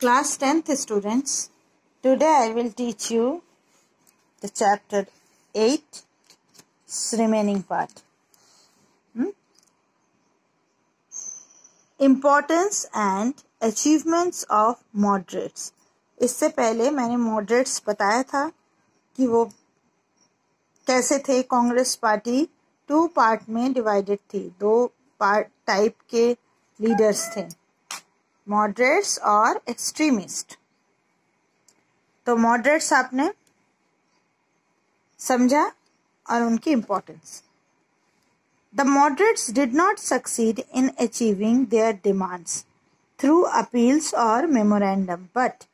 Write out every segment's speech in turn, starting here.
Class 10th students, today I will teach you the chapter 8, remaining part. Importance and achievements of moderates. इससे पहले मैंने moderates बताया था कि वो कैसे थे. कांग्रेस पार्टी 2 पार्ट में डिवाइडेड थी. 2 पार्ट टाइप के लीडर्स थे, मॉडरेट्स और एक्सट्रीमिस्ट. तो मॉडरेट्स आपने समझा और उनकी importance. The moderates did not succeed in achieving their demands through appeals or memorandum, but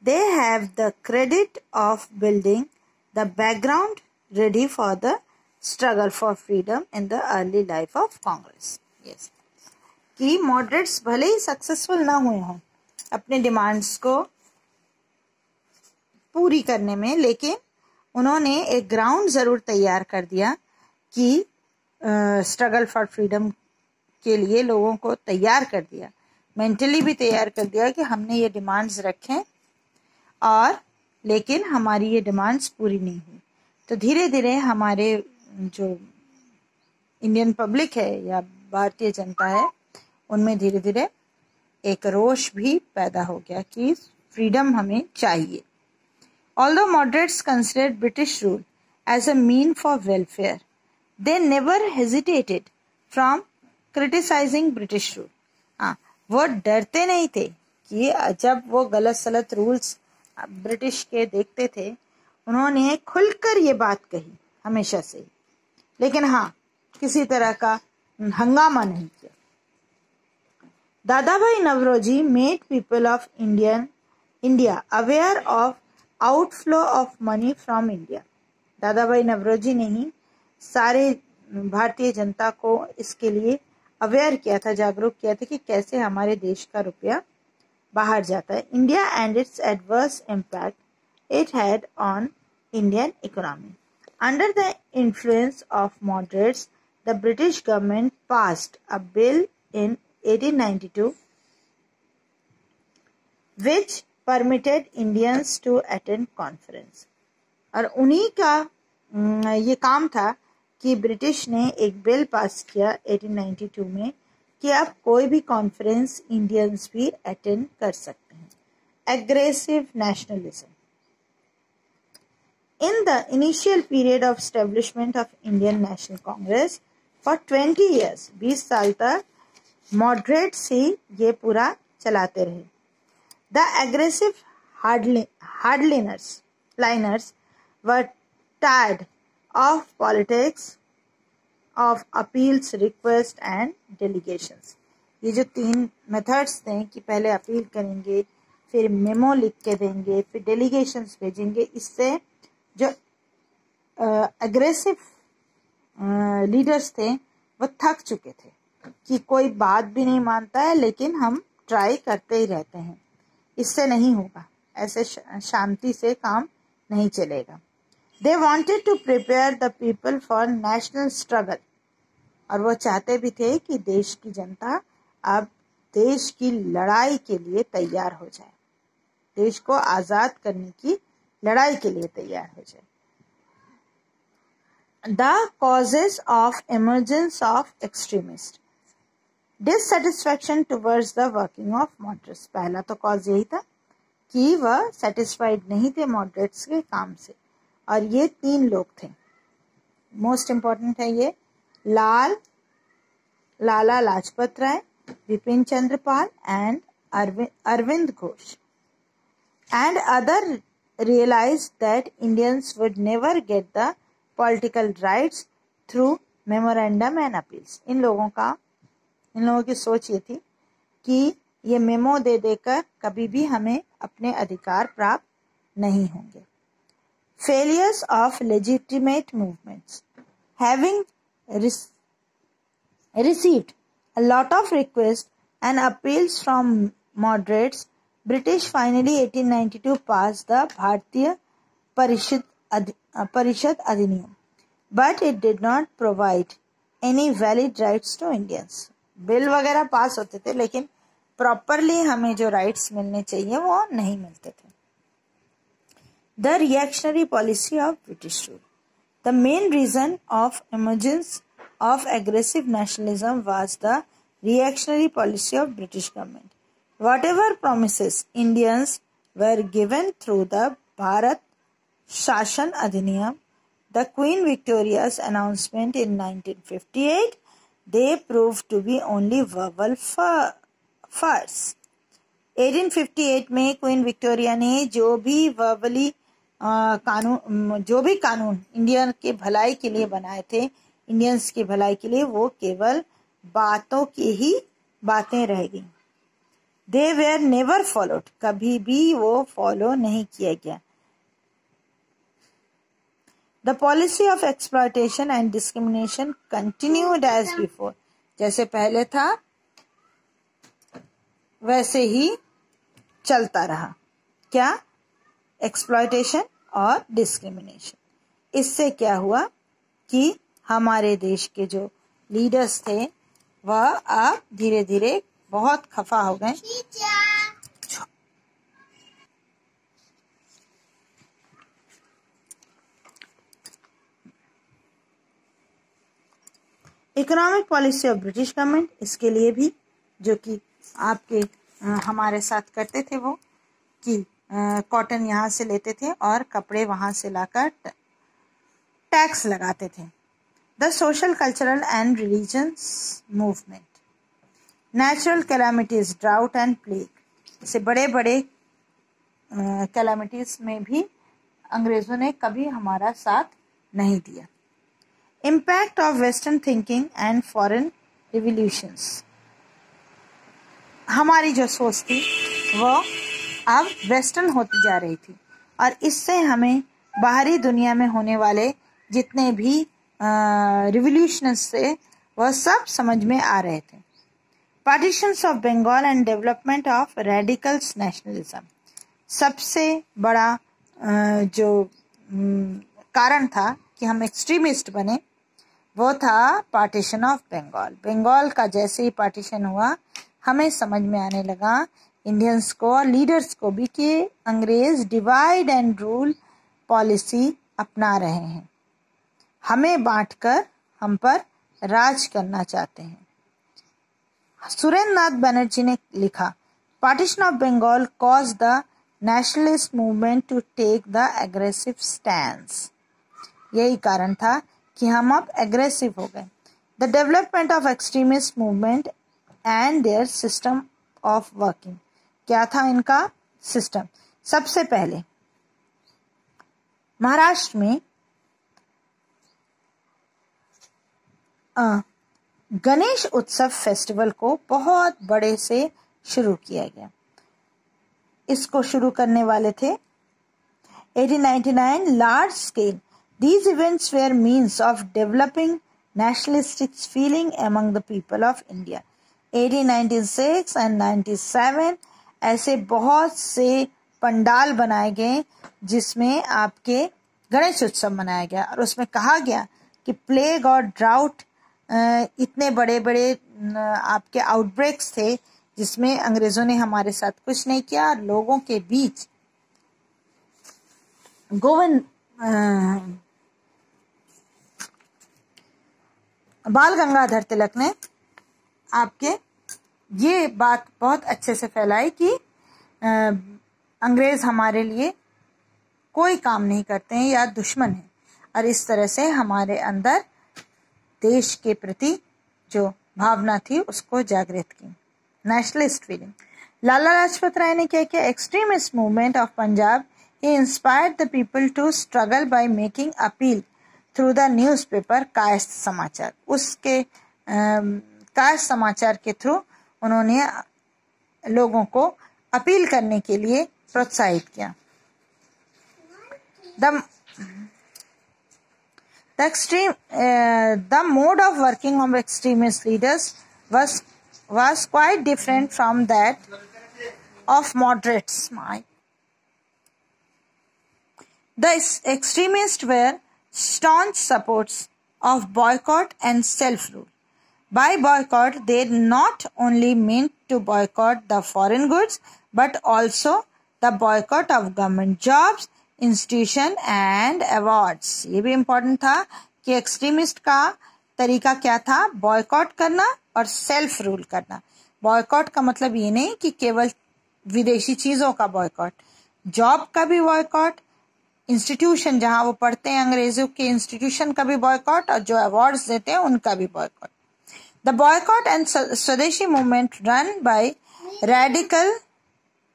they have the credit of building the background ready for the struggle for freedom in the early life of Congress. Yes. कि moderates भले ही successful ना हुए हों अपने demands को पूरी करने में, लेकिन उन्होंने एक ग्राउंड जरूर तैयार कर दिया कि स्ट्रगल फॉर फ्रीडम के लिए लोगों को तैयार कर दिया, मेंटली भी तैयार कर दिया कि हमने ये डिमांड्स रखें और लेकिन हमारी ये डिमांड्स पूरी नहीं हुई. तो धीरे धीरे हमारे जो इंडियन पब्लिक है या भारतीय जनता है उनमें धीरे धीरे एक रोष भी पैदा हो गया कि फ्रीडम हमें चाहिए. Although moderates considered British rule as a mean for welfare, they never hesitated from criticizing British rule. वो डरते नहीं थे कि जब वो गलत सलत रूल्स ब्रिटिश के देखते थे, उन्होंने खुलकर ये बात कही हमेशा से, लेकिन किसी तरह का हंगामा नहीं किया. Dadabhai Naoroji made people of India aware of outflow of money from India. Dadabhai Naoroji ने ही सारे भारतीय जनता को इसके लिए अवेयर किया था, जागरूक किया था कि कैसे हमारे देश का रुपया बाहर जाता है. India and it's adverse impact it had on Indian economy. Under the influence of moderates the British government passed a bill in 1892 which permitted Indians to attend conference. और उन्हीं का ये काम था कि ब्रिटिश ने एक बिल पास किया 1892 में कि अब कोई भी कॉन्फ्रेंस इंडियंस भी अटेंड कर सकते हैं. Aggressive nationalism. In the initial period of establishment of Indian National Congress for 20 years, 20 साल तक मॉडरेट्स ही ये पूरा चलाते रहे. The aggressive hardliners were tired of politics of appeals, requests and delegations. ये जो 3 मेथड्स थे कि पहले अपील करेंगे, फिर मेमो लिख के देंगे, फिर डेलीगेशंस भेजेंगे, इससे जो एग्रेसिव लीडर्स थे वो थक चुके थे कि कोई बात भी नहीं मानता है, लेकिन हम ट्राई करते ही रहते हैं, इससे नहीं होगा, ऐसे शांति से काम नहीं चलेगा. They wanted to prepare the people for national struggle. और वो चाहते भी थे कि देश की जनता अब देश की लड़ाई के लिए तैयार हो जाए, देश को आजाद करने की लड़ाई के लिए तैयार हो जाए. The causes of emergence of extremists. Dissatisfaction towards the working of moderates. पहला तो कॉज यही था कि वह सेटिस्फाइड नहीं थे मॉडरेट्स के काम से, और ये 3 लोग थे. मोस्ट इम्पोर्टेंट है ये Lala Lajpat Rai, Vipin Chandra Pal and Aurobindo Ghosh. And other realized that Indians would never get the political rights through memorandum and appeals. इन लोगों की सोच ये थी कि ये मेमो दे देकर कभी भी हमें अपने अधिकार प्राप्त नहीं होंगे. Failures of legitimate movements. Having received a lot of requests and appeals from moderates, British finally 1892 passed the भारतीय परिषद अधिनियम, but it did not provide any valid rights to Indians. Bill वगैरह पास होते थे, लेकिन प्रॉपरली हमें जो राइट्स मिलने चाहिए वो नहीं मिलते थे. The reactionary policy of British rule. The main reason of emergence of aggressive nationalism was the reactionary policy of British government. Whatever promises Indians were given through the Bharat Shashan Adhiniyam, the Queen Victoria's announcement in 1958, they proved to be only verbal farce. 1858 में queen Victoria ने जो भी verbally कानून Indian के भलाई के लिए बनाए थे, इंडियंस की भलाई के लिए, वो केवल बातों की ही बातें रह गई. दे वेर नेवर फॉलोड, कभी भी वो फॉलो नहीं किया गया. The policy of exploitation and discrimination continued as before. जैसे पहले था वैसे ही चलता रहा. क्या? एक्सप्लॉयटेशन और डिस्क्रिमिनेशन. इससे क्या हुआ कि हमारे देश के जो लीडर्स थे वह अब धीरे धीरे बहुत खफा हो गए. Economic policy of British government, इसके लिए भी जो कि आपके हमारे साथ करते थे वो कि कॉटन यहाँ से लेते थे और कपड़े वहाँ से लाकर टैक्स लगाते थे. The social cultural and religious movement. Natural calamities, drought and plague, ऐसे बड़े बड़े कैलामिटीज में भी अंग्रेजों ने कभी हमारा साथ नहीं दिया. Impact of western thinking and foreign revolutions. हमारी जो सोच थी वो अब वेस्टर्न होती जा रही थी और इससे हमें बाहरी दुनिया में होने वाले जितने भी रिवॉल्यूशंस थे वह सब समझ में आ रहे थे. Partitions of Bengal and development of radicals nationalism. सबसे बड़ा जो कारण था कि हम एक्सट्रीमिस्ट बने वो था पार्टीशन ऑफ बंगाल. बंगाल का जैसे ही पार्टीशन हुआ हमें समझ में आने लगा, इंडियंस को और लीडर्स को भी, कि अंग्रेज डिवाइड एंड रूल पॉलिसी अपना रहे हैं, हमें बांटकर हम पर राज करना चाहते हैं. सुरेंद्र नाथ बनर्जी ने लिखा, partition of Bengal cause the nationalist movement to take the aggressive stands. यही कारण था कि हम अब एग्रेसिव हो गए. The development of extremist movement and their system of working. क्या था इनका सिस्टम? सबसे पहले महाराष्ट्र में गणेश उत्सव फेस्टिवल को बहुत बड़े से शुरू किया गया. इसको शुरू करने वाले थे 1899 large scale. These events were means of developing nationalistic feeling among the people of India. 1896 and 97 ऐसे बहुत से पंडाल बनाए गए जिसमें आपके गणेश उत्सव मनाया गया और उसमें कहा गया कि प्लेग और ड्राउट इतने बड़े बड़े आपके आउटब्रेक्स थे जिसमें अंग्रेजों ने हमारे साथ कुछ नहीं किया. लोगों के बीच बाल गंगाधर तिलक ने आपके ये बात बहुत अच्छे से फैलाई कि अंग्रेज हमारे लिए कोई काम नहीं करते हैं या दुश्मन हैं, और इस तरह से हमारे अंदर देश के प्रति जो भावना थी उसको जागृत की. Nationalist feeling. लाला लाजपत राय ने क्या किया? Extremist movement of Punjab. He inspired the people to struggle by making appeal through the newspaper Kayastha Samachar. उसके कायस्थ समाचार के थ्रू उन्होंने लोगों को अपील करने के लिए प्रोत्साहित किया. The mode of working of extremist leaders was quite different from that of moderates. The extremists were staunch supporters of boycott and self-rule. By boycott, they not only meant to boycott the foreign goods, but also the boycott of government jobs, institution and awards. ये भी important था कि extremist का तरीका क्या था, boycott करना और सेल्फ रूल करना. बॉयकॉट का मतलब ये नहीं कि केवल विदेशी चीजों का बॉयकॉट, जॉब का भी बॉयकॉट, इंस्टीट्यूशन जहां वो पढ़ते हैं अंग्रेजों के इंस्टीट्यूशन का भी बॉयकॉट, और जो अवार्ड्स देते हैं उनका भी boycott. The boycott and Swadeshi movement run by radical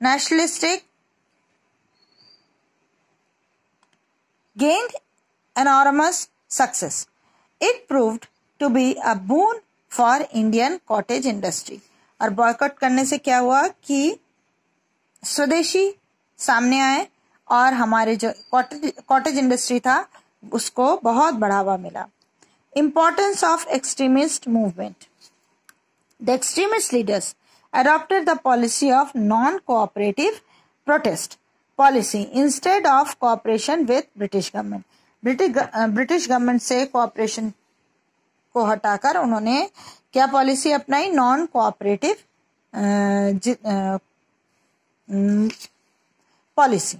nationalistic gained enormous success. It proved to be a boon for Indian cottage industry. और बॉयकॉट करने से क्या हुआ कि स्वदेशी सामने आए और हमारे जो कॉटेज इंडस्ट्री था उसको बहुत बढ़ावा मिला. Importance of extremist movement. The extremist leaders adopted the policy of non-cooperative protest policy instead of cooperation with British government. British government से cooperation को हटाकर उन्होंने क्या पॉलिसी अपनाई, non cooperative policy.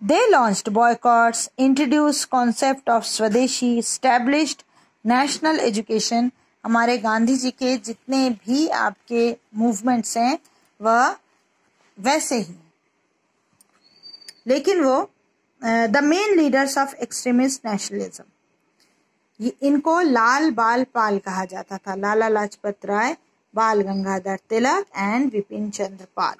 They launched boycotts, introduced concept of Swadeshi, established national education. हमारे गांधी जी के जितने भी आपके मूवमेंट्स हैं वह वैसे ही, लेकिन वो the main leaders of extremist nationalism, इनको लाल बाल पाल कहा जाता था. लाला लाजपत राय, बाल गंगाधर तिलक एंड विपिन चंद्र पाल.